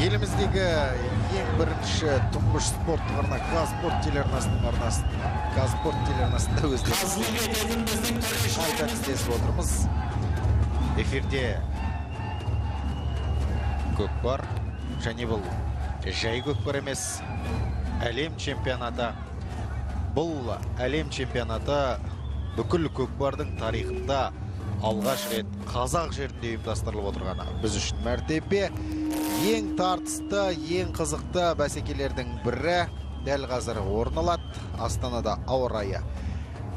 Еліміздегі ең бірінші тұңғыш спорттық арна Казспорт телеарнасында өздеріңізбен қайта іздесіп отырмыз. Эфирде көкпар, және бұл жай көкпар емес, әлем чемпионаты. Бұл әлем чемпионаты бүкіл көкпардың тарихында алғаш рет қазақ жерінде ұйымдастырылып отырғаны біз үшін мәртебе. Ең тартысты, ең қызықты бәсекелердің бірі дәл қазір орын алады. Астанада ауа райы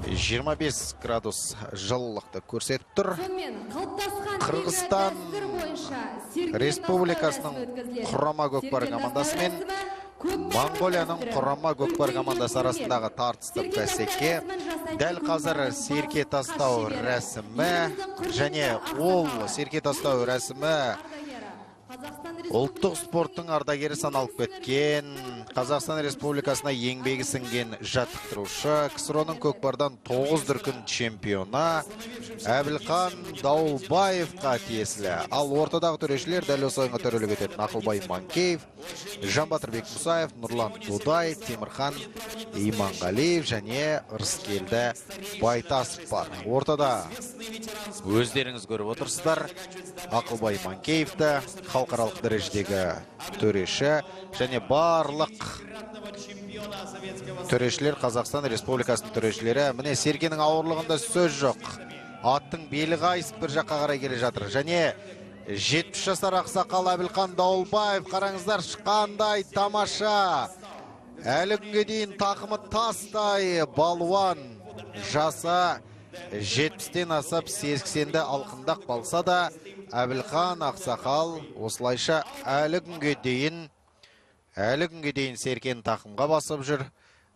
25 градус жылылықты көрсетіп тұр. Қырғызстан Республикасының құрама көкпар командасы мен Монғолияның құрама көкпар командасы арасындағы тартысты бәсеке. Дәл қазір серке тастау рәсімі, және ол серке тастау рәсімі ұлттық спорттың ардагері саналып кеткен, Қазақстан Республикасына еңбегі сіңген жаттықтырушы, КСРО-ның көкпардан 9 дүркін чемпионы Әбілқан Дауылбаевқа тиесілі. Ал ортадағы төрешілер дәл осы ойынға төрелік ететін Ақылбай Манкеев, Жанбатырбек Мұсаев, Нұрлан Дудай, Темірхан Иманғалиев және Рыскелді Байтасов бар. Ортада өздеріңіз көріп отырсыздар Ақылбай Манкеевті, халықаралық дәрежедегі төреші, және барлық төрешілер Қазақстан Республикасының төрешілері. Міне серкенің ауырлығында сөз жоқ. Аттың белі қайысып бір жаққа қарай келе жатыр. Және 70 жасар ақсақал Әбілқан Дауылбаев, қараңыздар, шыққандай тамаша. Әлі күнге дейін тақымы тастай балуан, жасы 70-тен асып 80-ді алқындақ балса да, Әбілқан ақсақал осылайша әлі күнге дейін серкен тақымға басып жүр.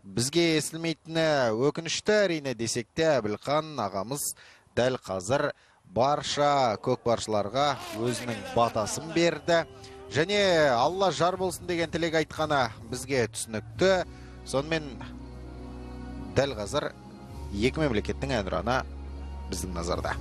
Бізге естілмейтіні өкінішті әрине десек те, Әбілқан ағамыз дәл қазір барша көкпаршыларға өзінің батасын берді. Және Алла жар болсын деген тілек айтқаны бізге түсінікті. Сонымен дәл қазір екі мемлекеттің әнұраны біздің назарда.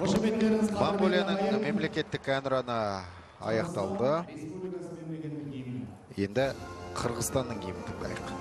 Монголияның мемлекеттік әнұраны аяқталды. Енді Қырғызстанның киімін тыңдайық.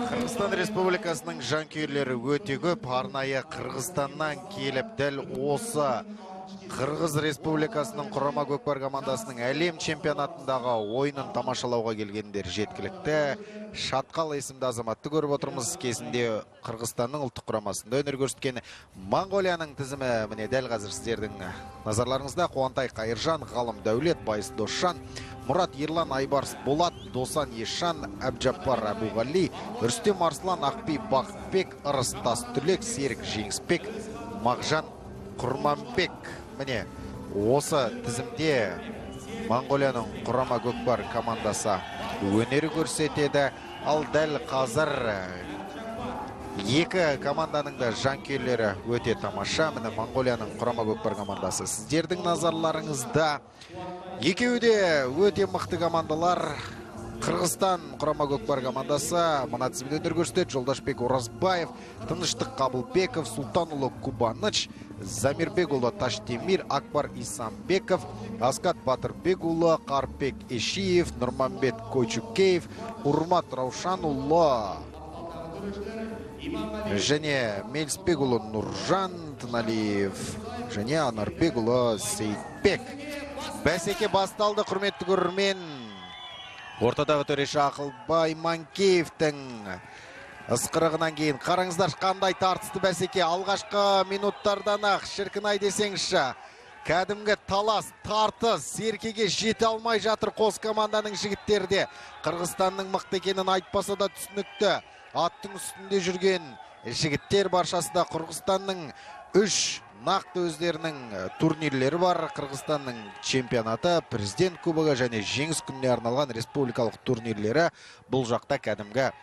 Қырғызстан Республикасының жанкүйерлері өте көп. Арнайы Қырғызстаннан келіп, дәл осы Қырғыз Республикасының құрама көкпар командасының әлем чемпионатындағы ойынын тамашалауға келгендер жеткілікті. Шатқал есімді азаматты көріп отырмыз. Кезінде Қырғызстанның ұлттық құрамасында өнер көрсеткен. Монголияның тізімі міне дәл қазір сіздердің назарларыңызда. Қуантай Қайыржан, Ғалым Дәулет, Байыс Досжан, Мұрат Ерлан, Айбарс Болат, Досан Ешан, Әбжаппар Әбуғали, Рүстем Арслан, Ақби Бақытбек, Ырыс Тастүлек, Серік Жеңісбек, Мағжан Құрманбек. Міне, осы тізімде Монголияның құрама көкпар командасы өнер көрсетеді. Ал дәл қазір екі команданың да жанкүйерлері өте тамаша. Міне Монголияның құрама көкпар командасы сіздердің назарларыңызда. Екеуі де өте мықты командалар. Қырғызстан құрама көкпар командасы мына тізімде өнер көрсетеді. Жолдашбек Оразбаев, Тыныштық Қабылбеков, Сұлтанұлы Кубаныч, Замирбекұлы Таштемир, Акбар Исамбеков, Асқат Батырбекұлы, Қарпек Ешиев, Нұрманбет Койчукеев, Урмат Раушанұлы және Мелісбекұлы Нұржан Тыналиев және Анарбекұлы Сейтбек. Бәсеке басталды, құрметті көрермен. Ортадағы төреші Ақылбай Манкеевтің ысқырығынан кейін қараңыздар қандай тартысты бәсеке. Алғашқы минуттардан-ақ шіркін-ай десеңізші, кәдімгі талас, тартыс, серкеге жете алмай жатыр қос команданың жігіттерде. Қырғызстанның мықты екенін айтпаса да түсінікті. Аттың үстінде жүрген жігіттер баршасы да. Қырғызстанның үш нақты өздерінің турнирлері бар. Қырғызстанның чемпионаты, президент кубогы және жеңіс күніне арналған республикалық турнирлері. Бұл жақта кәдімгі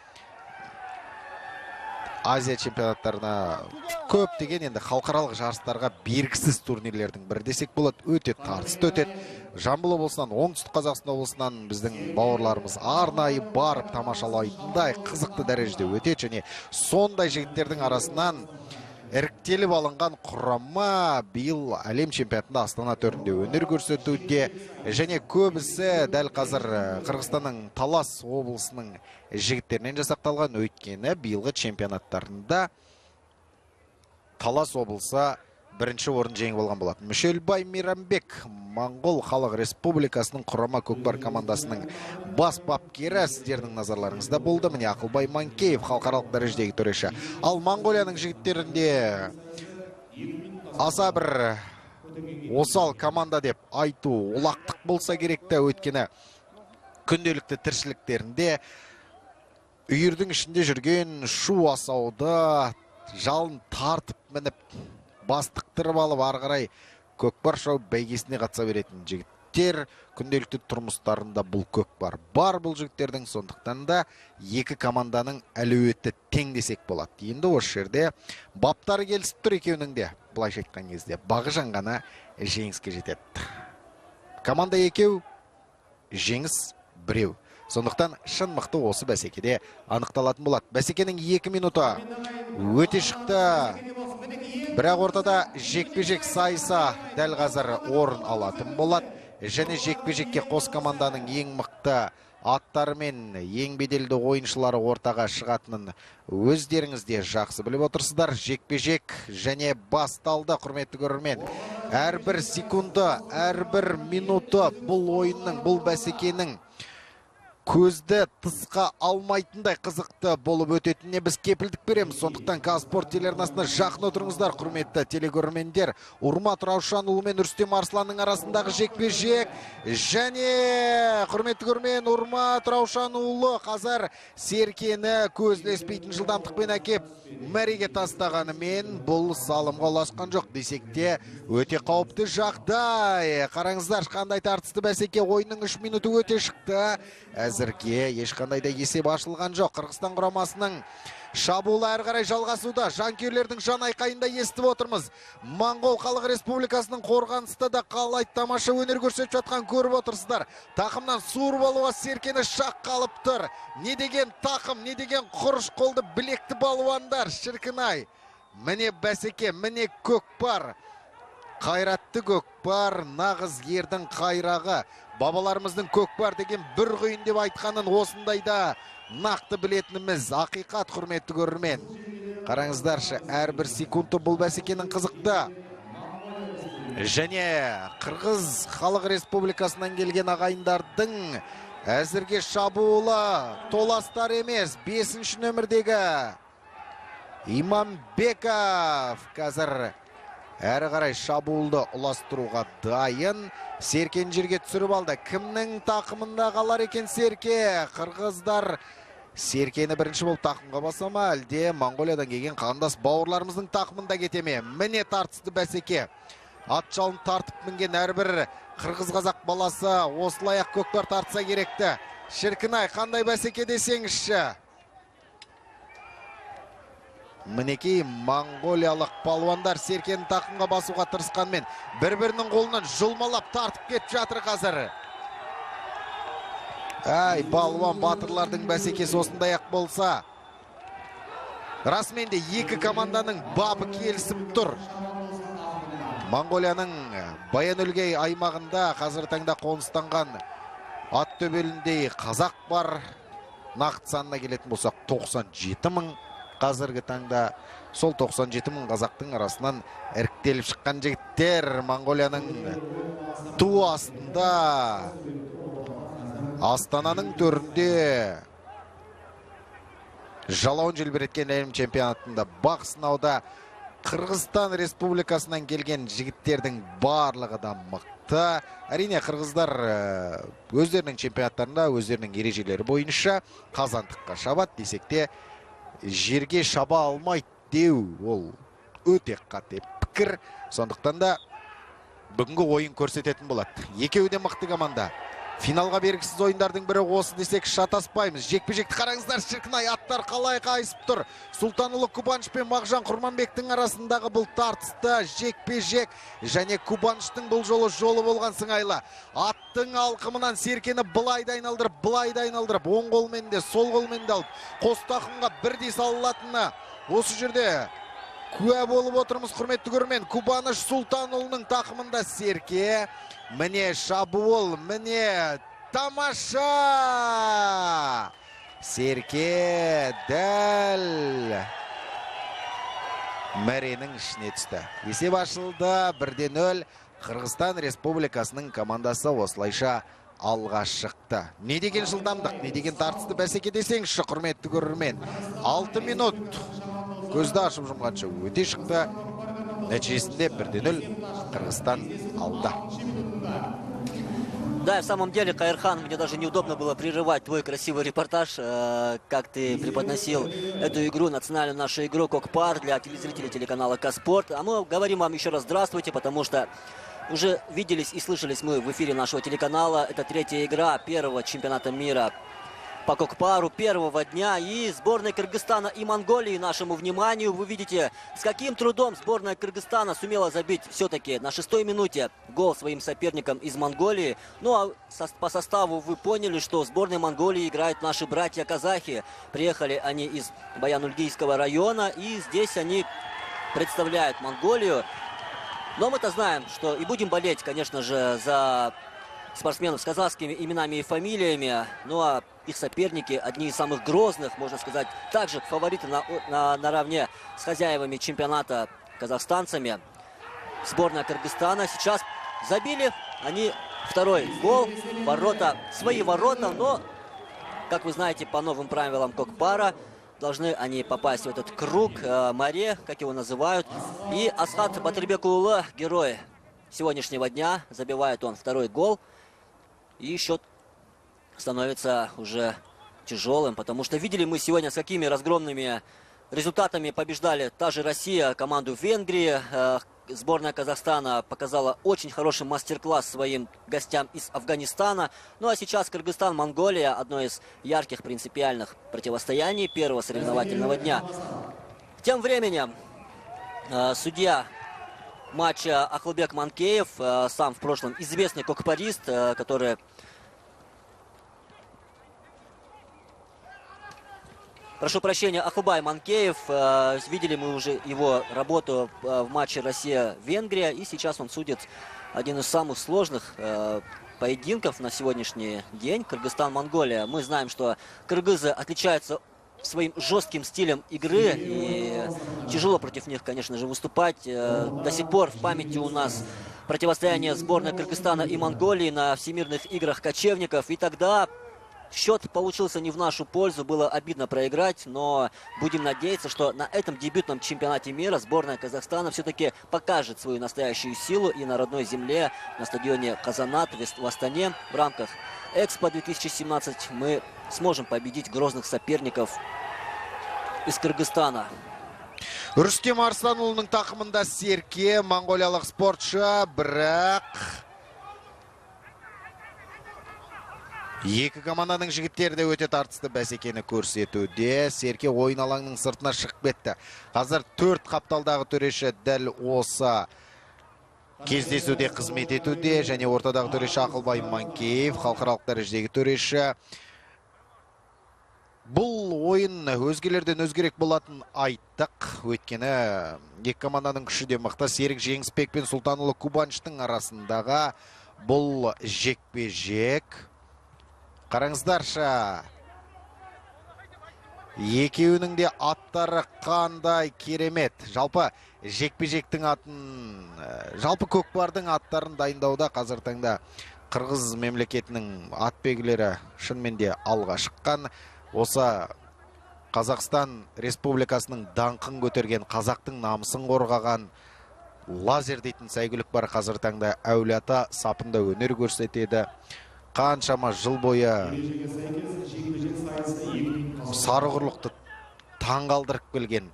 Азия чемпионаттарына көптеген енді халықаралық жарыстарға бергісіз турнирлердің бірі десек болады. Өте тартысты өтеді. Жамбыл облысынан, оңтүстік Қазақстан облысынан біздің бауырларымыз арнайы барып тамашалайтындай қызықты дәрежеде өтеді және сондай жігіттердің арасынан іріктеліп алынған құрама биыл әлем чемпионатында Астана төрінде өнер көрсетуде және көбісі дәл қазір Қырғызстанның Талас облысының жігіттерінен жасақталған. Өйткені биылғы чемпионаттарында Талас облысы бірінші орын жеңіп алған болатын. Мүшелбай Мейрамбек, Моңғол Халық Республикасының құрама көкпар командасының бас бапкері сіздердің назарларыңызда болды. Міне Ақылбай Манкеев халықаралық дәрежедегі төреші. Ал Монголияның жігіттерінде аса бір осал команда деп айту олақтық болса керекті, өйткені күнделікті тіршіліктерінде үйірдің ішінде жүрген шу асауды жалын тартып мініп бастықтырып алып ары қарай көкпар шоу бәйгесіне қатыса беретін жігіттер күнделікті тұрмыстарында бұл көкпар бар бұл жігіттердің, сондықтан да екі команданың әлеуеті тең десек болады. Енді осы жерде баптары келісіп тұр екеуінің де, былайша айтқан кезде бағы жанғана жеңіске жетеді. Команда екеу, жеңіс біреу. Сондықтан шын мықты осы бәсекеде анықталатын болады. Бәсекенің 2 минуты өте шықты. Бірақ ортада жекпе-жек сайыса дәл қазір орын алатын болады. Және жекпе-жекке қос команданың ең мықты аттары мен ең беделді ойыншылары ортаға шығатынын өздеріңізде жақсы біліп отырсыздар. Жекпе-жек және басталды, құрметті көрермен. Әрбір секунды, әрбір минуты бұл ойынның, бұл бәсекенің көзді тысқа алмайтындай қызықты болып өтетініне біз кепілдік береміз. Сондықтан Казспорт телеарнасына жақын отырыңыздар, құрметті телекөрермендер. Урмат Раушанұлы мен Рүстем Арсланның арасындағы жекпе-жек және құрметті көрермен, Урмат Раушанұлы қазір Серкені көзілеспейтін жылдамдықпен әкеп мәреге тастағанымен бұл салымға ұласқан жоқ десек те өте қауіпті жағдай. Қараңыздар, қандай тартысты бәсеке, ойынның 3 минуты өте шықты. Әзірге ешқандай да есеп ашылған жоқ. Қырғызстан құрамасының шабуылы әрі қарай жалғасуда. Жанкүйерлердің жан айқайында естіп отырмыз. Моңғол Халық Республикасының қорғаныста да қалай тамаша өнер көрсетіп жатқан көріп отырсыздар. Тақымнан суырып алуға Серкені шақ қалып тұр. Не деген тақым, не деген құрыш қолды білекті балуандар, шіркін-ай. Міне бәсеке, міне көкпар. Қайратты көкпар, нағыз ердің қайрағы. Бабаларымыздың көкпар деген бір құйын деп айтқанын осындайда нақты білетініміз ақиқат, құрметті көрермен. Қараңыздаршы, әрбір секунды бұл бәсекенің қызықты. Және Қырғыз Халық Республикасынан келген ағайындардың әзірге шабуылы толастар емес. 5-ші нөмірдегі Иманбеков қазір әрі қарай шабуылды ұластыруға дайын. Серкен жерге түсіріп алды. Кімнің тақымында қалар екен Серке? Қырғыздар Серкені бірінші болып тақымға басама, әлде Моңғолиядан келген қандас бауырларымыздың тақымында кетеме? Міне тартысты бәсеке. Ат жалын тартып мінген әрбір қырғыз қазақ баласы осылай ақ көкпар тартса керекті. Шіркін-ай, қандай бәсеке десеңізші. Мінекей моңғолиялық палуандар Серкені тақымға басуға тырысқанмен бір-бірінің қолынан жұлмалап тартып кетіп жатыр қазір. Ай, палуан батырлардың бәсекесі осындай ақ болса, расымен де екі команданың бабы келісіп тұр. Моңғолияның Баян-Өлгей аймағында қазір таңда қоныстанған ат төбеліндей қазақ бар. Нақты санына келетін болсақ 97 мың. Қазіргі таңда сол 97 мың қазақтың арасынан іріктеліп шыққан жігіттер Моңғолияның ту астында, Астананың төрінде жалауын желбіреткен әлем чемпионатында бақ сынауда. Қырғызстан Республикасынан келген жігіттердің барлығы да мықты. Әрине, қырғыздар өздерінің чемпионаттарында өздерінің ережелері бойынша қазандыққа шабады десек те, жерге шаба алмайды деу ол өте қате пікір. Сондықтан да бүгінгі ойын көрсететін болады. Екеуі де мықты команда. Финалға бергісіз ойындардың бірі осы десек шатаспаймыз. Жекпе-жекті қараңыздар, шіркін-ай, аттар қалай қайысып тұр. Сұлтанұлы Кубаныш пен Мағжан Құрманбектің арасындағы бұл тартысты жекпе-жек және Кубаныштың бұл жолы болған сыңайлы. Аттың алқымынан Серкені былайда айналдырып, оң қолмен де, сол қолмен де алып, қос тақымға бірдей салынатыны осы жерде куә болып отырмыз, құрметті көрермен. Кубаныш Сұлтанұлының тақымында Серке. Міне шабуыл, міне тамаша! Серке дәл мәренің ішіне түсті. Есеп ашылды, 1-0. Қырғызстан Республикасының командасы осылайша алға шықты. Не деген жылдамдық, не деген тартысты бәсеке десеңізші, құрметті көрермен. 6 минут көзді ашып жұмғанша өте шықты. Нәтижесінде 1-0 Қырғызстан алды. Да, в самом деле, Каирхан, мне даже неудобно было прерывать твой красивый репортаж, как ты преподносил эту игру, национальную нашу игру Кокпар для телезрителей телеканала Каспорт. А мы говорим вам еще раз здравствуйте, потому что уже виделись и слышались мы в эфире нашего телеканала. Это третья игра первого чемпионата мира по Кокпару, первого дня. И сборная Кыргызстана и Монголии нашему вниманию. Вы видите, с каким трудом сборная Кыргызстана сумела забить все-таки на 6-й минуте гол своим соперникам из Монголии. Ну а по составу вы поняли, что в сборной Монголии играют наши братья-казахи. Приехали они из Баян-Ульгийского района, и здесь они представляют Монголию. Но мы-то знаем, что и будем болеть, конечно же, за спортсменов с казахскими именами и фамилиями. Ну а их соперники, одни из самых грозных, можно сказать, также фавориты наравне с хозяевами чемпионата казахстанцами. Сборная Кыргызстана сейчас забили они второй гол, свои ворота, но, как вы знаете, по новым правилам Кокпара должны они попасть в этот круг, море, как его называют. И Асхат Батырбекулы, герой сегодняшнего дня, забивает он второй гол. И счет становится уже тяжелым, потому что видели мы сегодня, с какими разгромными результатами побеждали та же Россия, команду Венгрии. Сборная Казахстана показала очень хороший мастер-класс своим гостям из Афганистана. Ну а сейчас Кыргызстан-Монголия, одно из ярких принципиальных противостояний первого соревновательного дня. Тем временем судья матча Ахлбек Манкеев, сам в прошлом известный кокпарист, который прошу прощения, Ахубай Манкеев. Видели мы уже его работу в матче Россия-Венгрия. И сейчас он судит один из самых сложных поединков на сегодняшний день. Кыргызстан-Монголия. Мы знаем, что кыргызы отличаются своим жестким стилем игры. И тяжело против них, конечно же, выступать. До сих пор в памяти у нас противостояние сборной Кыргызстана и Монголии на всемирных играх кочевников. И тогда счет получился не в нашу пользу, было обидно проиграть, но будем надеяться, что на этом дебютном чемпионате мира сборная Казахстана все-таки покажет свою настоящую силу и на родной земле, на стадионе Казанат в Астане в рамках Экспо 2017 мы сможем победить грозных соперников из Кыргызстана. Рүстем Арсланұлының тақымында Серке, монголиялық спортшы, бірақ екі команданың жігіттері де өте тартысты бәсекені көрсетуде. Серке ойын алаңның сыртына шығып кетті. Қазір 4 қапталдағы төреші дәл осы кездесуде қызмет етуде, және ортадағы төреші Ақылбай Манкеев, халықаралық дәрежедегі төреші. Бұл ойын өзгелерден өзгерек болатын айттық. Өйткені екі команданың күші де мықты. Серік Жеңісбек пен Сұлтанұлы Кубанчтың арасындағы бұл жекпе-жек. Қараңыздарша, екеуінің де аттары қандай керемет. Жалпы жекпе-жектің жалпы көкпардың аттарын дайындауда қазір таңда Қырғыз мемлекетінің атбегілері шынымен де алға шыққан. Осы Қазақстан Республикасының даңқын көтерген, қазақтың намысын қорғаған лазер дейтін сәйгүлік бар. Қазір таңда әулиеата сапында өнер көрсетеді. Қаншама жыл бойы сары құрлықты таңғалдырып келген,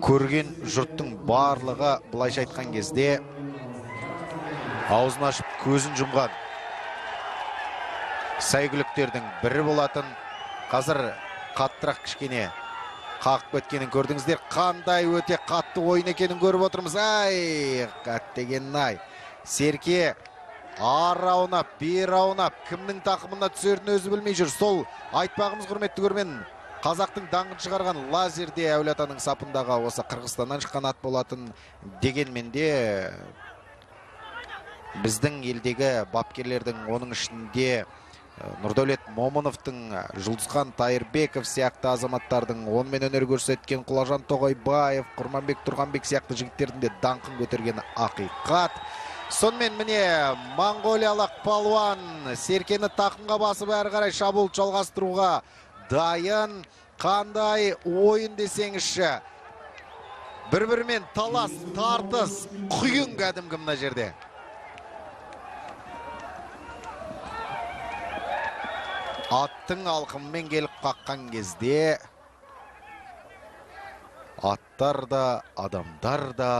көрген жұрттың барлығы былайша айтқан кезде аузын ашып көзін жұмған сәйгүліктердің бірі болатын. Қазір қаттырақ кішкене қағып кеткенін көрдіңіздер. Қандай өте қатты ойын екенін көріп отырмыз. Ай, қаттеген ай. Серке ар аунап, бер аунап, кімнің тақымына түсерін өзі білмей жүр. Сол айтпағымыз, құрметті көрермен, қазақтың даңқын шығарған лазерде әулиеатаның сапындағы осы Қырғызстаннан шыққан ат болатын. Дегенмен де біздің елдегі бапкерлердің, оның ішінде Нұрдәулет Момыновтың, Жұлдызхан Тайырбеков сияқты азаматтардың, онымен өнер көрсеткен Құлажан Тоғайбаев, Құрманбек Тұрғанбек сияқты жігіттердің де даңқын көтерген ақиқат. Сонымен міне монголиялық палуан Серкені тақымға басып әрі қарай шабуыл жалғастыруға дайын. Қандай ойын десеңізші. Бір-бірімен талас, тартыс, құйын кәдімгі мына жерде. Аттың алқымымен келіп қаққан кезде аттар да, адамдар да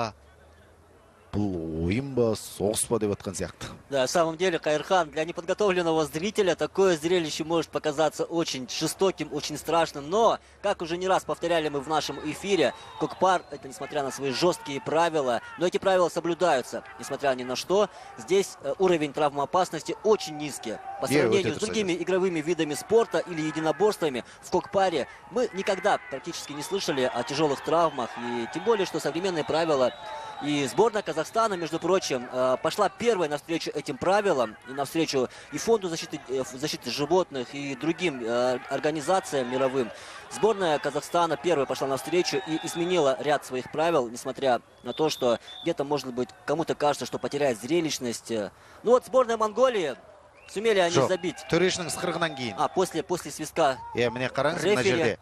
бұл ойын ба, соғыс па деп отқан сияқты. Да, на самом деле, Кайырхан, для неподготовленного зрителя такое зрелище может показаться очень жестоким, очень страшным. Но, как уже не раз повторяли мы в нашем эфире, Кокпар, это несмотря на свои жесткие правила, но эти правила соблюдаются, несмотря ни на что. Здесь уровень травмоопасности очень низкий. По сравнению с другими игровыми видами спорта или единоборствами, в Кокпаре мы никогда практически не слышали о тяжелых травмах. И тем более, что современные правила... И сборная Казахстана, между прочим, пошла первой навстречу этим правилам, и навстречу и Фонду защиты животных, и другим организациям мировым. Сборная Казахстана первой пошла навстречу и изменила ряд своих правил, несмотря на то, что где-то, может быть, кому-то кажется, что потеряет зрелищность. Ну вот сборная Монголии, сумели они забить. После свистка рефери.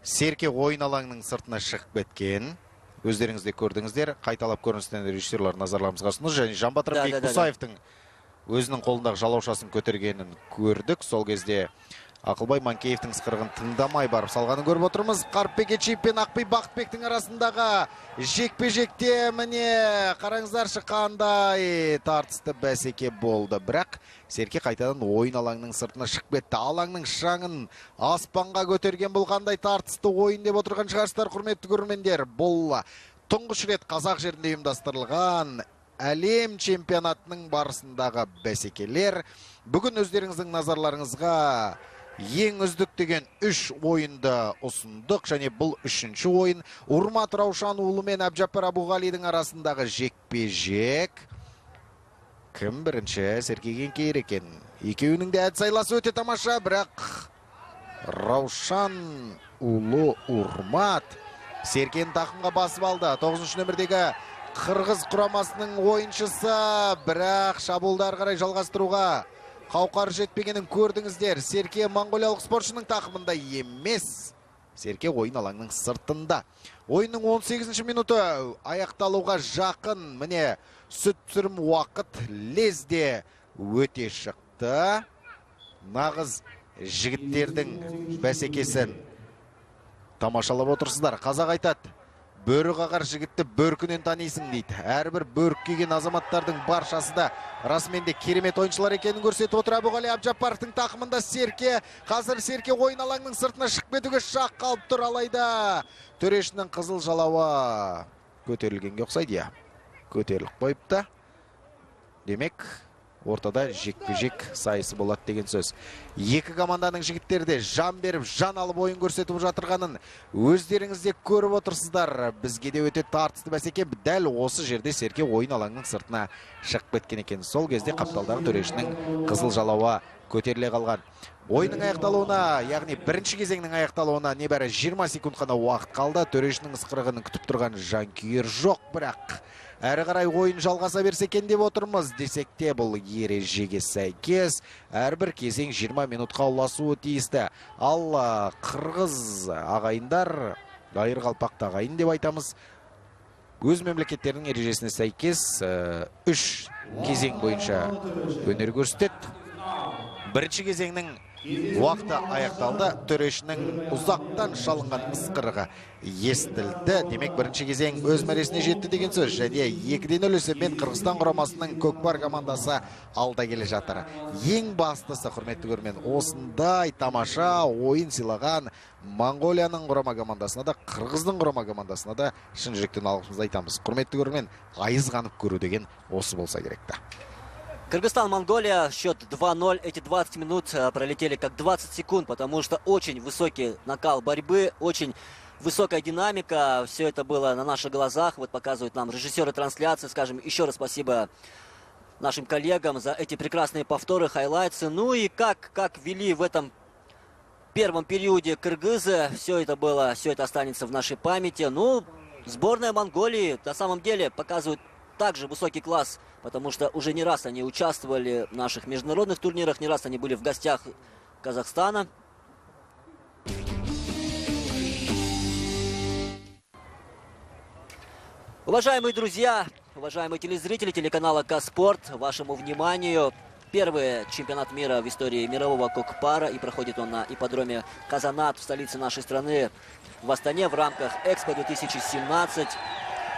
Серке ойын алаңның сыртына шығып кеткен. Өздеріңізде көрдіңіздер, қайталап көріністен режиссерлар назарларымызға ұсынды. Және Жанбатыр Бекбұсаевтың өзінің қолындағы жалаушасын көтергенін көрдік. Сол кезде Ақылбай Манкеевтің сықырығын тыңдамай барып салғанын көріп отырмыз. Қарпбек Ечиев пен Ақбай Бақытбектің арасындағы жекпе-жекте міне қараңыздаршы қандай тартысты бәсеке болды. Бірақ Серке қайтадан ойын алаңның сыртына шығып кетті. Алаңның шаңын аспанға көтерген бұл қандай тартысты ойын деп отырған шығарсыздар, құрметті көрермендер. Бұл тұңғыш рет қазақ жерінде ұйымдастырылған әлем чемпионатының барысындағы бәсекелер. Бүгін өздеріңіздің назарларыңызға ең үздік деген 3 ойынды ұсындық, және бұл 3-ші ойын Урмат Раушанұлы мен Әбжаппар Абуғалидің арасындағы жекпе-жек. Кім бірінші? Серкеген кейір екен. Екеуінің де әд сайласы өте тамаша, бірақ Раушанұлы Урмат Серкен тақымға басып алды. 9-ші нөмірдегі Қырғыз құрамасының ойыншысы, бірақ шабуылдар қарай жалғастыруға қауқар жетпегенін көрдіңіздер. Серке монғолиялық спортшының тақымында емес. Серке ойын алаңның сыртында. Ойынның 18-ші минуты аяқталуға жақын. Міне сүт пісірім уақыт лезде өте шықты. Нағыз жігіттердің бәсекесін тамашалап отырсыздар. Қазақ айтады, бөрі қағар жігітті бөркінен танисың дейді. Әрбір бөрік киген азаматтардың баршасы да расымен де керемет ойыншылар екенін көрсетіп отыр. Әбуғали Әбжаппаровтың тақымында Серке. Қазір Серке ойын алаңның сыртына шығып кетуге шақ қалып тұр, алайда төрешінің қызыл жалауы көтерілгенге ұқсайды. Көтеріліп қойыпты. Демек, ортада жекпе-жек сайысы болады деген сөз. Екі команданың жігіттері де жан беріп, жан алып ойын көрсетіп жатырғанын өздеріңізде көріп отырсыздар. Бізге де өте тартысты бәсеке. Дәл осы жерде Серке ойын алаңның сыртына шығып кеткен екен. Сол кезде қапталдағы төрешінің қызыл жалауы көтеріле қалған. Ойынның аяқталуына, яғни бірінші кезеңнің аяқталуына небәрі 20 секунд қана уақыт қалды. Төрешінің ысқырығын күтіп тұрған жанкүйер жоқ, бірақ әрі қарай ойын жалғаса берсе екен деп отырмыз. Десек те бұл ережеге сәйкес әрбір кезең 20 минутқа ұласуы тиісті. Ал қырғыз ағайындар, айырқалпақты ағайын деп айтамыз, өз мемлекеттерінің ережесіне сәйкес 3 кезең бойынша өнер көрсетеді. Бірінші кезеңнің уақыты аяқталды. Төрешінің ұзақтан шалынған ысқырығы естілді. Демек, бірінші кезең өз мәресіне жетті деген сөз. Және 2-0 есебімен Қырғызстан құрамасының Көкпар командасы алда келе жатыр. Ең бастысы, құрметті көрермен, осындай тамаша ойын сыйлаған Монғолияның құрама командасына да, Қырғыздың құрама командасына да шын жүректен алғысымызды айтамыз. Құрметті көрермен, айызғанып көру деген осы болса керекті. Кыргызстан-Монголия, счет 2-0. Эти 20 минут пролетели как 20 секунд, потому что очень высокий накал борьбы, очень высокая динамика. Все это было на наших глазах. Вот показывают нам режиссеры трансляции. Скажем еще раз спасибо нашим коллегам за эти прекрасные повторы, хайлайтсы. Ну и как вели в этом первом периоде кыргызы, все это останется в нашей памяти. Ну, сборная Монголии на самом деле показывает также высокий класс, потому что уже не раз они участвовали в наших международных турнирах, не раз они были в гостях Казахстана. Уважаемые друзья, уважаемые телезрители телеканала Каспорт, вашему вниманию первый чемпионат мира в истории мирового кокпара, и проходит он на ипподроме Казанат в столице нашей страны, в Астане, в рамках Экспо 2017.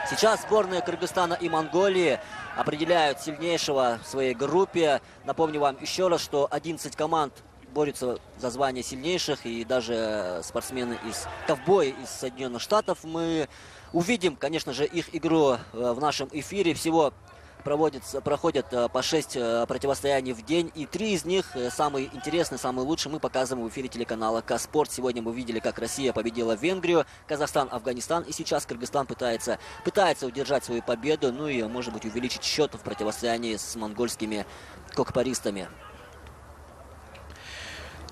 Сейчас сборные Кыргызстана и Монголии определяют сильнейшего в своей группе. Напомню вам еще раз, что 11 команд борются за звание сильнейших, и даже спортсмены ковбои из Соединенных Штатов. Мы увидим, конечно же, их игру в нашем эфире. Всего проходят по 6 противостояний в день, и 3 из них самые интересные, самые лучшие мы показываем в эфире телеканала Каспорт. Сегодня мы видели, как Россия победила Венгрию, Казахстан, Афганистан, и сейчас Кыргызстан пытается удержать свою победу, ну и, может быть, увеличить счет в противостоянии с монгольскими кокпаристами.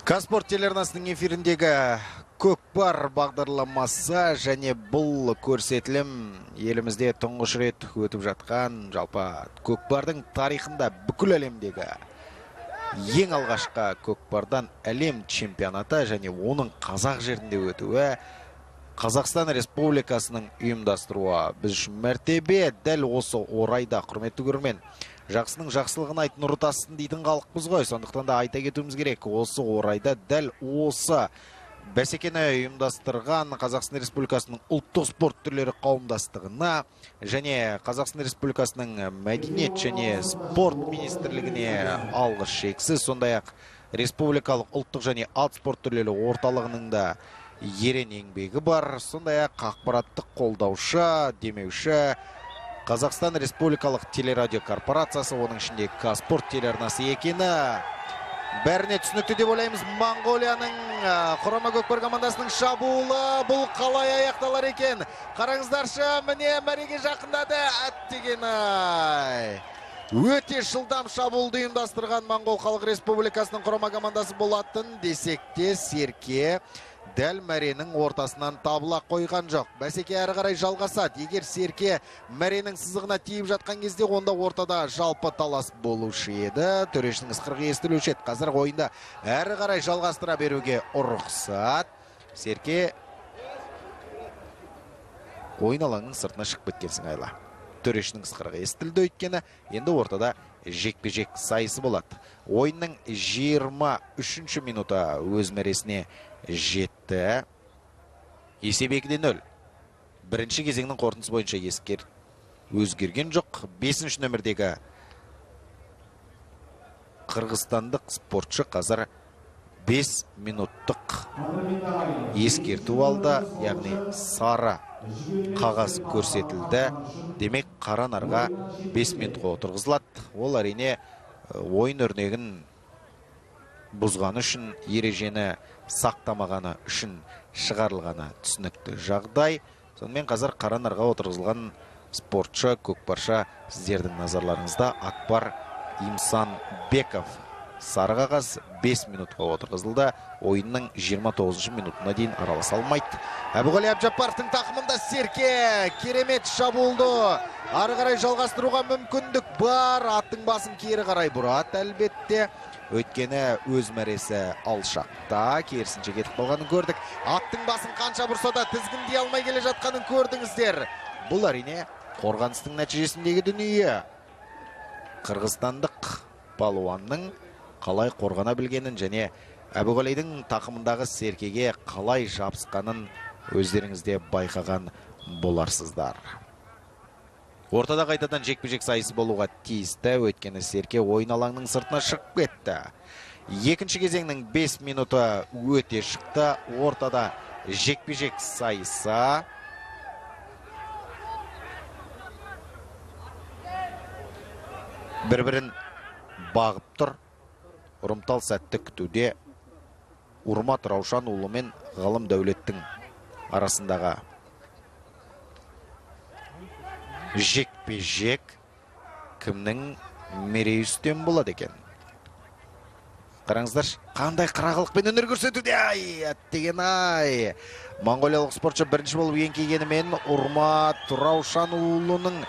Каспорт телеарнасының эфиріндегі көкпар бағдарламасы және бұл көрсетілім елімізде тұңғыш рет өтіп жатқан, жалпы көкпардың тарихында бүкіл әлемдегі ең алғашқы көкпардан әлем чемпионаты және оның қазақ жерінде өтуі, Қазақстан Республикасының ұйымдастыруы біз үшін мәртебе. Дәл осы орайда, құрметті көрермен, жақсының жақсылығын айт, нұр тасысын дейтін халықпыз ғой. Сондықтан да айта кетуіміз керек. Осы орайда дәл осы бәсекені ұйымдастырған Қазақстан Республикасының ұлттық спорт түрлері қауымдастығына және Қазақстан Республикасының мәдениет және спорт министрлігіне алғыс шексіз. Сондай-ақ республикалық ұлттық және ат спорт түрлері орталығының да ерен еңбегі бар. Сондай-ақ ақпараттық қолдаушы, демеуші Қазақстан Республикалық телерадио корпорациясы, оның ішінде Каспорт телеарнасы екені бәріне түсінікті деп ойлаймыз. Монголияның құрама көкпар командасының шабуылы, бұл қалай аяқталар екен? Қараңыздаршы, міне мәреге жақындады. Әттеген-ай! Өте жылдам шабуылды ұйымдастырған Моңғол Халық Республикасының құрама командасы болатын десек те Серке дәл мәренің ортасынан табыла қойған жоқ. Бәсеке әрі қарай жалғасады. Егер Серке мәренің сызығына тиіп жатқан кезде, онда ортада жалпы талас болушы еді. Төрешінің ысқырығы естілуші еді. Қазір ойында әрі қарай жалғастыра беруге рұқсат. Серке ойын алаңның сыртына шығып кеткен сыңайлы. Төрешінің ысқырығы естілді, өйткені енді ортада жекпе-жек сайысы болады. Ойынның 23-ші минута өз мәресіне жетті. Есеп 2-0. Бірінші кезеңнің қорытындысы бойынша өзгерген жоқ. 5-ші нөмірдегі қырғызстандық спортшы қазір 5 минуттық ескерту алды, яғни сары қағаз көрсетілді. Демек, қара нарға 5 минутқа отырғызылады. Ол әрине ойын өрнегін бұзғаны үшін, ережені сақтамағаны үшін шығарылғаны түсінікті жағдай. Сонымен қазір қара нарға отырғызылған спортшы, көкпарша сіздердің назарларыңызда Акбар Имсанбеков. Сары қағаз 5 минутқа отырғызылды. Ойынның 29-ші минутына дейін араласа алмайды. Әбуғали Әбжаппаровтың тақымында Серке керемет шабуылды ары қарай жалғастыруға мүмкіндік бар. Аттың басын кері қарай бұрады әлбетте. Өйткені өз мәресі алшақта, керісінше кетіп қалғанын көрдік. Аттың басын қанша бұрса да тізгіндей алмай келе жатқанын көрдіңіздер. Бұл әрине қорғаныстың нәтижесіндегі дүние. Қырғызстандық палуанның қалай қорғана білгенін және Әбуғалидің тақымындағы Серкеге қалай жабысқанын өздеріңізде байқаған боларсыздар. Ортада қайтадан жекпе-жек сайысы болуға тиісті, өйткені Серке ойын алаңның сыртына шығып кетті. Екінші кезеңнің 5 минуты өте шықты. Ортада жекпе-жек сайысы. Бір-бірін бағып тұр. Ұрымтал сәтті күтуде Урмат Раушан ұлы мен Ғалым Дәулеттің арасындағы жекпе-жек кімнің мерейі үстем болады екен? Қараңыздар, қандай қырағылықпен өнер көрсетуде? Әттеген-ай! Монғолиялық спортшы бірінші болып еңкейгенімен Урмат Раушан ұлының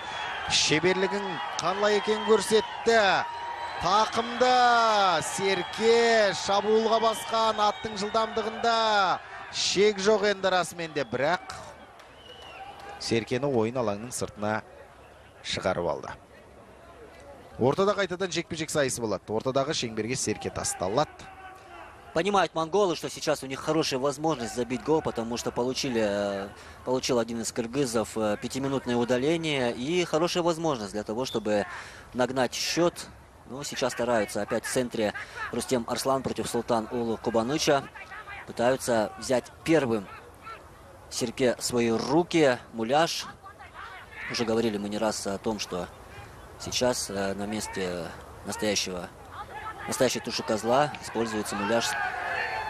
шеберлігін қандай екен көрсетті. Тақымда Серке шабуылға басқан, аттың жылдамдығында шек жоқ енді расымен де, бірақ Серкені ойын алаңның сыртына шығарып алды. Ортада қайтадан жекпе-жек сайысы болады. Ортадағы шеңберге Серке тасталады. Понимают монголы, что сейчас у них хорошая возможность забить гол, потому что получил один из кыргызов 5-минутное удаление и хорошая возможность для того, чтобы нагнать счет. Но сейчас стараются опять в центре Рустем Арслан против Султан Улу Кубаныча. Пытаются взять первым Серке в свои руки. Муляж. Уже говорили мы не раз о том, что сейчас на месте настоящей туши козла используется муляж,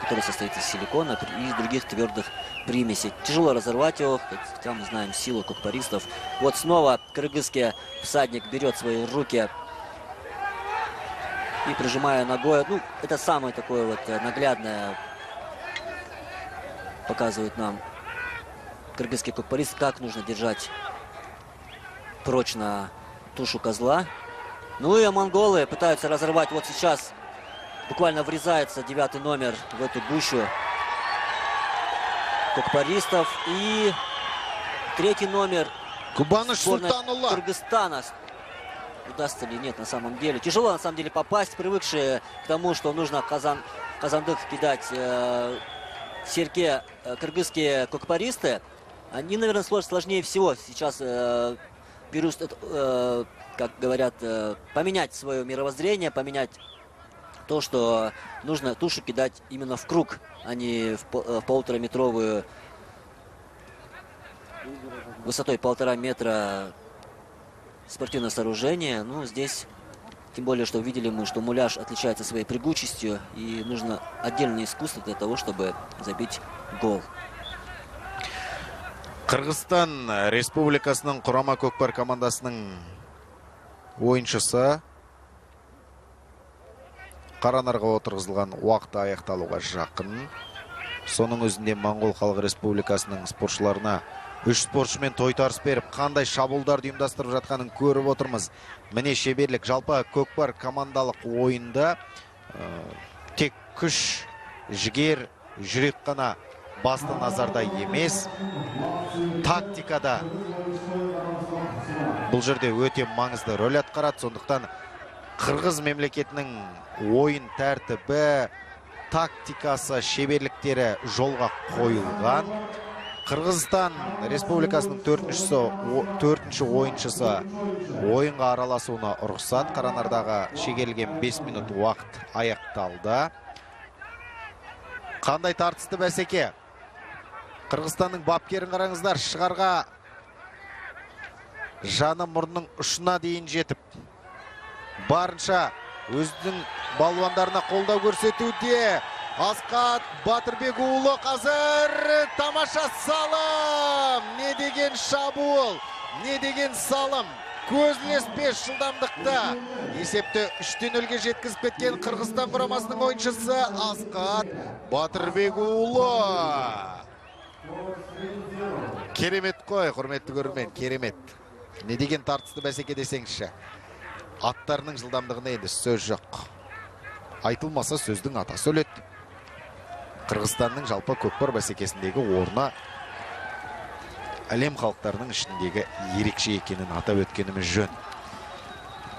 который состоит из силикона и из других твердых примесей. Тяжело разорвать его, хотя мы знаем силу кокпаристов. Вот снова кыргызский всадник берет свои руки и, прижимая ногой, ну, это самое такое вот наглядное показывает нам кыргызский кокпарист, как нужно держать прочно тушу козла. Ну и монголы пытаются разорвать. Вот сейчас буквально врезается 9-й номер в эту гущу кокпаристов. И 3-й номер Кубаныч сборной Султанулла. Кыргызстана. Удастся ли нет на самом деле. Тяжело на самом деле попасть, привыкшие к тому, что нужно казандык кидать Серке кыргызские кокпаристы. Они, наверное, сложнее всего сейчас берут, как говорят, поменять свое мировоззрение, поменять то, что нужно тушу кидать именно в круг, а не в полутораметровую, высотой 1,5 метра спортивное сооружение. Ну, здесь, тем более, что видели мы, что муляж отличается своей прыгучестью, и нужно отдельное искусство для того, чтобы забить гол. Қырғызстан Республикасының құрама көкпар командасының ойыншысы қаранарға отырғызылған уақыт аяқталуға жақын. Соның өзінде Моңғол Халық Республикасының спортшыларына 3 спортшымен тойтарыс беріп, қандай шабуылдарды ұйымдастырып жатқанын көріп отырмыз. Міне шеберлік, жалпы көкпар командалық ойында тек күш, жігер, жүрек қана басты назарда емес, тактикада бұл жерде өте маңызды рөл атқарады. Сондықтан Қырғыз мемлекетінің ойын тәртібі, тактикасы, шеберліктері жолға қойылған. Қырғызстан Республикасының 4-ші ойыншысы ойынға араласуына рұқсат. Қаранардағы шегерілген 5 минут уақыт аяқталды. Қандай тартысты бәсеке? Қырғызстанның бапкерін қараңыздар, шығарға жаны мұрнның ұшына дейін жетіп, барынша өзінің балуандарына қолдау көрсетуде. Асқат Батырбекұлы қазір тамаша салым. Не деген шабуыл, не деген салым. Көз ілеспес жылдамдықта есепті 3-0-ге жеткізіп кеткен Қырғызстан құрамасының ойыншысы Асқат Батырбекұлы. Керемет қой, құрметті көрермен, керемет. Не деген тартысты бәсеке десеңізші. Аттарының жылдамдығына енді сөз жоқ. Айтылмаса сөздің атасы өледі. Қырғызстанның жалпы көкпар бәсекесіндегі орны әлем халықтарының ішіндегі ерекше екенін атап өткеніміз жөн.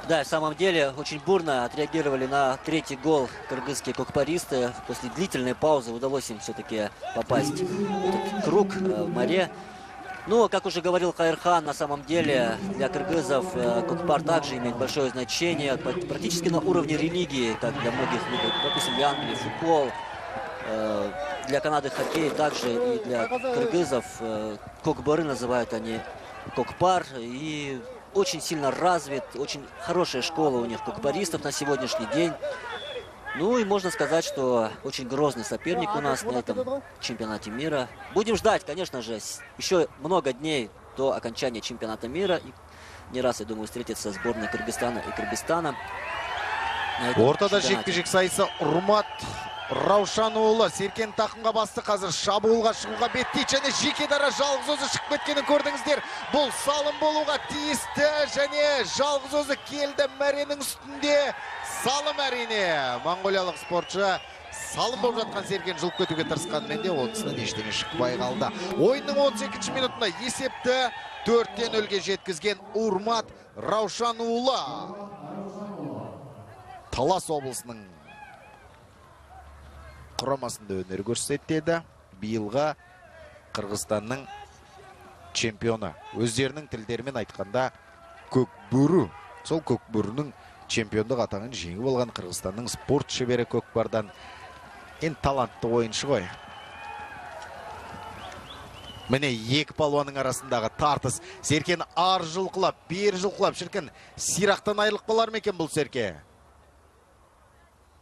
Да, в самом деле, очень бурно отреагировали на 3-й гол кыргызские кокпаристы. После длительной паузы удалось им все-таки попасть в этот круг в море. Ну, как уже говорил Кайырхан, на самом деле для кыргызов кокпар также имеет большое значение, практически на уровне религии, как для многих видов, допустим, в Англии футбол, для Канады хоккей, также и для кыргызов кокбары называют они кокпар, и очень сильно развит, очень хорошая школа у них кокпаристов на сегодняшний день. Ну и можно сказать, что очень грозный соперник у нас на этом чемпионате мира. Будем ждать, конечно же, еще много дней до окончания чемпионата мира. И не раз, я думаю, встретится сборная Кыргызстана и Кыргызстана. Ортада жекпе-жек сайысы Урмат Раушанұлы Серкен тақымға басты, қазір шабуылға шығуға беттейді, және жеке дара жалғыз өзі шығып кеткенін көрдіңіздер. Бұл салым болуға тиісті, және жалғыз өзі келді мәренің үстінде. Салым әрине. Монғолиялық спортшы салым болып жатқан Серкен жылып кетуге тырысқанмен де онысынан ештеңе шықпай қалды. Ойынның 32-ші минутында есепті 4-0-ге жеткізген Урмат Раушанұлы Талас облысының құрамасында өнер көрсетеді. Биылға Қырғызстанның чемпионы. Өздерінің тілдерімен айтқанда Көкбөрі. Сол Көкбөрінің чемпиондық атағын жеңіп алған Қырғызстанның спорт шебері Көкпардан талантты ойыншы ғой. Міне екі палуанның арасындағы тартыс. Серкен ар жылқылап, бер жылқылап, шіркін сирақтан айырылып қалар ма екен бұл Серке?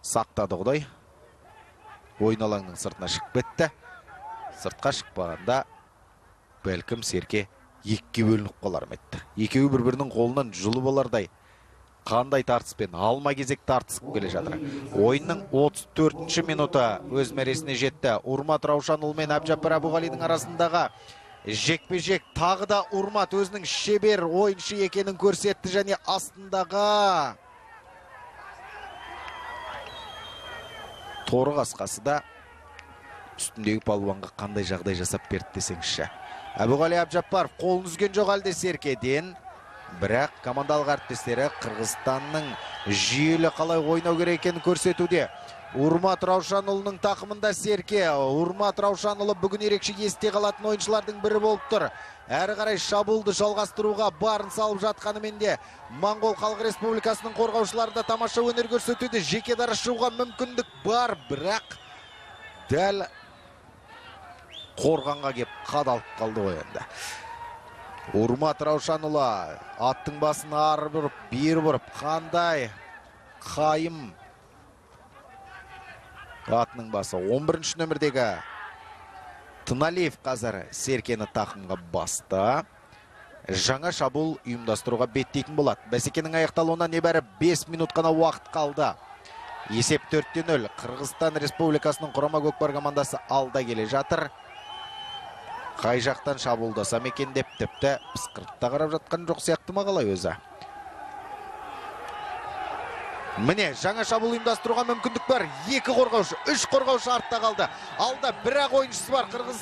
Сақтады құдай. Ойын алаңның сыртына шығып кетті. Сыртқа шықпағанда бәлкім Серке екіге бөлініп қалар ма еді. Екеуі бір-бірінің қолынан жұлып алардай қандай тартыспен алма кезек тартысып келе жатыр. Ойынның 34-ші минуты өз мәресіне жетті. Урмат Раушанұлы мен Әбжаппар Әбуғалидің арасындағы жекпе-жек. Тағы да Урмат өзінің шебер ойыншы екенін көрсетті және астындағы торы қасқасы да үстіндегі палуанға қандай жағдай жасап берді десеңізші. Әбуғали Әбжаппаров қолын үзген жоқ әлде Серкеден. Бірақ командалық әріптестері Қырғызстанның жүйелі қалай ойнау керек екенін көрсетуде. Урмат Раушанұлының тақымында Серке. Урмат Раушанұлы бүгін ерекше есте қалатын ойыншылардың бірі болып тұр. Әрі қарай шабуылды жалғастыруға барын салып жатқанымен де Моңғол Халық Республикасының қорғаушылары да тамаша өнер көрсетуде. Жеке дара шығуға мүмкіндік бар, бірақ дәл қорғанға кеп қадалып қалды ғой енді. Урмат Раушанұлы аттың басын ары бұрып, бері бұрып, қандай қайым атының басы. 11-ші нөмірдегі Тыналиев қазір Серкені тақымға басты. Жаңа шабуыл ұйымдастыруға беттейтін болады. Бәсекенің аяқталуына небәрі 5 минут қана уақыт қалды. Есеп 4-0. Қырғызстан Республикасының құрама көкпар командасы алда келе жатыр. Қай жақтан шабуылдаса екен деп тіпті пысқыртта қарап жатқан жоқ сияқты ма қалай өзі? Міне, жаңа шабуыл ұйымдастыруға мүмкіндік бар. 2 қорғаушы, 3 қорғаушы артта қалды. Алда бір-ақ ойыншысы бар. Қырғыз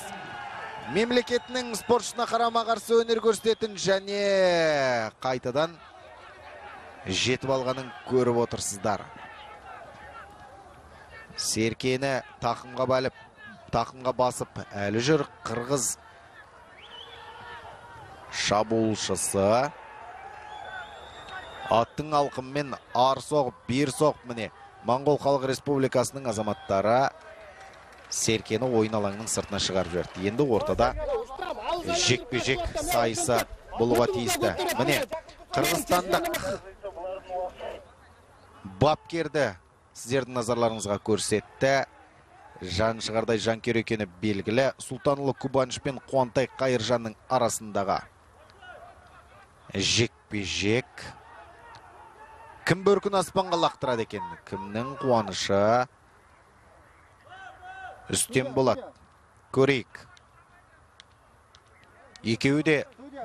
мемлекетінің спортшысына қарама-қарсы өнер көрсететін және қайтадан жетіп алғанын көріп отырсыздар. Серкені тақымға басып әлі жүр Қырғыз шабуылшысы. Аттың алқыммен ар соғып, бер соғып, міне Моңғол Халық Республикасының азаматтары Серкені ойын алаңның сыртына шығарып жіберді. Енді ортада жекпе-жек сайысы болуға тиісті. Міне Қырғызстандық бапкерді сіздердің назарларыңызға көрсетті. Жан шығардай жанкер екені белгілі. Сұлтанұлы Кубаныш пен Қуантай Қайыржанның арасындағы жекпе-жек. Кім бөркін аспанға лақтырады екен? Кімнің қуанышы? Үстем болады. Көрейік. Екеуі де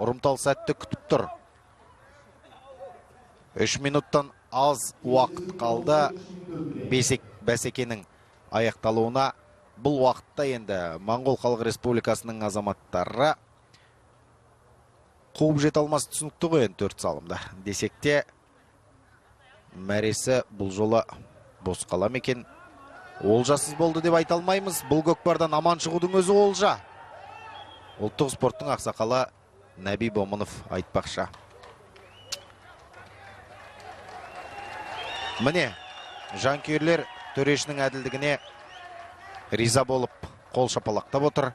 ұрымтал сәтті күтіп тұр. 3 минуттан аз уақыт қалды бәсекенің аяқталуына. Бұл уақытта енді Моңғол Халық Республикасының азаматтары қуып жете алмас түсінікті ғой 4 салымда. Десек те мәресі бұл жолы бос қала ма екен? Олжасыз болды деп айта алмаймыз. Бұл көкпардан аман шығудың өзі олжа. Ұлттық спорттың ақсақалы Нәби Бомынов айтпақша. Міне, жанкүйерлер төрешінің әділдігіне риза болып қол шапалақтап отыр.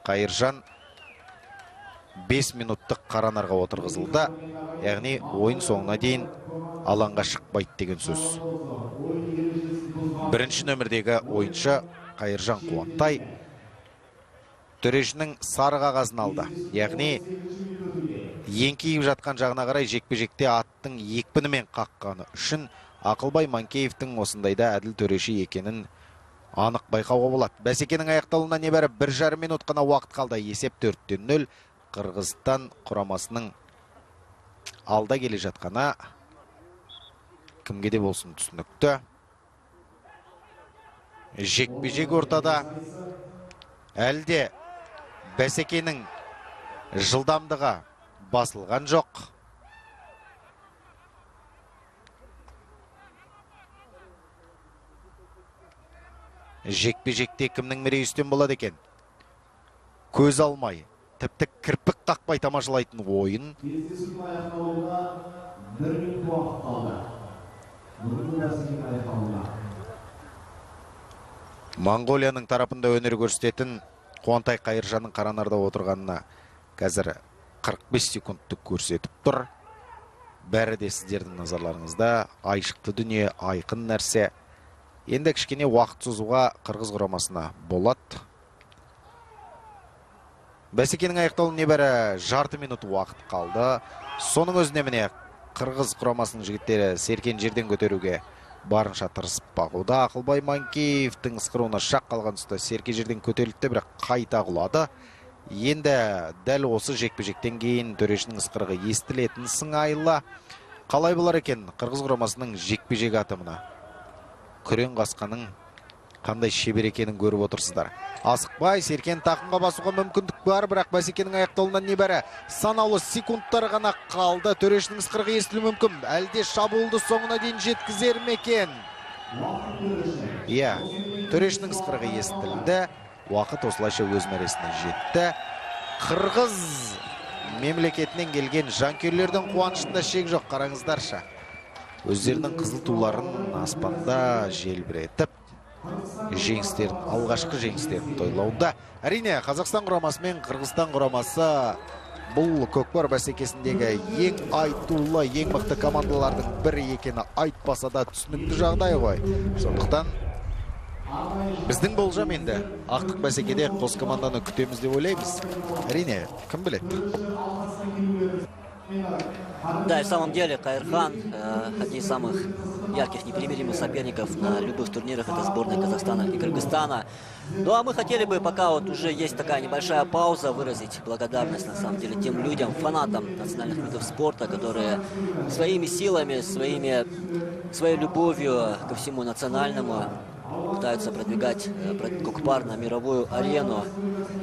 Қайыржан 5 минуттық қаранарға отырғызылды. Яғни ойын соңына дейін алаңға шықпайды деген сөз. Бірінші нөмірдегі ойыншы Қайыржан Қуантай төрешінің сары қағазын алды. Яғни еңкейіп жатқан жағына қарай жекпе-жекте аттың екпінімен қаққаны үшін Ақылбай Манкеевтің осындайда әділ төреші екенін анық байқауға болады. Бәсекенің аяқталуына небәрі 1,5 минут қана уақыт қалды. Есеп 4-0. Қырғызстан құрамасының алда келе жатқаны кімге де болсын түсінікті. Жекпе-жек ортада. Әлде бәсекенің жылдамдығы басылған жоқ. Жекпе-жекте кімнің мерей үстем болады екен? Көз алмай, тіпті кірпік қақпай тамашалайтын ойын. Монғолияның тарапында өнер көрсететін Қуантай Қайыржанның қаранарда отырғанына қазір 45 секундты көрсетіп тұр. Бәрі де сіздердің назарларыңызда. Айшықты дүние, айқын нәрсе. Енді кішкене уақыт созуға Қырғыз құрамасына болады. Бәсекенің аяқталуына небәрі жарты минут уақыт қалды. Соның өзіне міне Қырғыз құрамасының жігіттері Серкен жерден көтеруге барынша тырысып бағуда. Ақылбай Манкеевтің ысқыруына шақ қалған тұста Серкен жерден көтерілді, бірақ қайта құлады. Енді дәл осы жекпе-жектен кейін төрешінің ысқырығы естілетін сыңайлы. Қалай болар екен Қырғыз құрамасының жекпе-жек атымына? Күрең қасқаның қандай шебер екенін көріп отырсыздар. Асықпай Серкен тақымға басуға мүмкіндік бар, бірақ бәсекенің аяқталуына небәрі санаулы секундтар ғана қалды. Төрешінің ысқырығы естілуі мүмкін. Әлде шабуылды соңына дейін жеткізер ме екен? Иә, төрешінің ысқырығы естілді. Уақыт осылайша өз мәресіне жетті. Қырғыз мемлекетінен келген жанкүйерлердің қуанышында шек жоқ, қараңыздарша. Өздерінің қызыл туларын аспанда желбіретіп, алғашқы жеңістерін тойлауда. Әрине, Қазақстан құрамасы мен Қырғызстан құрамасы бұл көкпар бәсекесіндегі ең айтулы, ең мықты командалардың бірі екені айтпаса да түсінікті жағдай ғой. Сондықтан біздің болжам енді ақтық бәсекеде қос команданы күтеміз деп ойлаймыз. Әрине, кім біледі? Да, и в самом деле Кайырхан один из самых ярких, непримиримых соперников на любых турнирах. Это сборная Казахстана и Кыргызстана. Ну а мы хотели бы, пока вот уже есть такая небольшая пауза, выразить благодарность на самом деле тем людям, фанатам национальных видов спорта, которые своими силами, своей любовью ко всему национальному пытаются продвигать кокпар на мировую арену.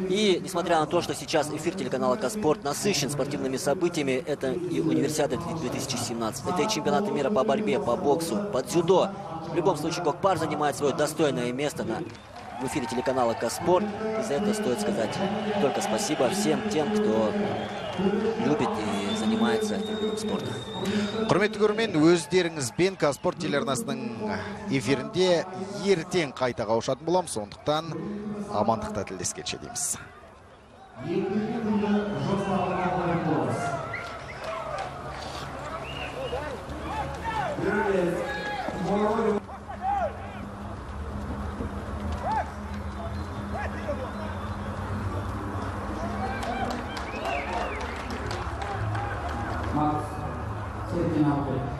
И несмотря на то, что сейчас эфир телеканала Каспорт насыщен спортивными событиями, это и Универсиада 2017, это и чемпионаты мира по борьбе, по боксу, по дзюдо. В любом случае кокпар занимает свое достойное место в эфире телеканала Каспорт. И за это стоит сказать только спасибо всем тем, кто любит и занимается этим видом спорта. Құрметті көрермен, өздеріңізбен Каспорт телеарнасының эфирінде ертең қайта қауышатын боламыз, сондықтан амандықта тілдескенше дейміз. Max, Serkin abi.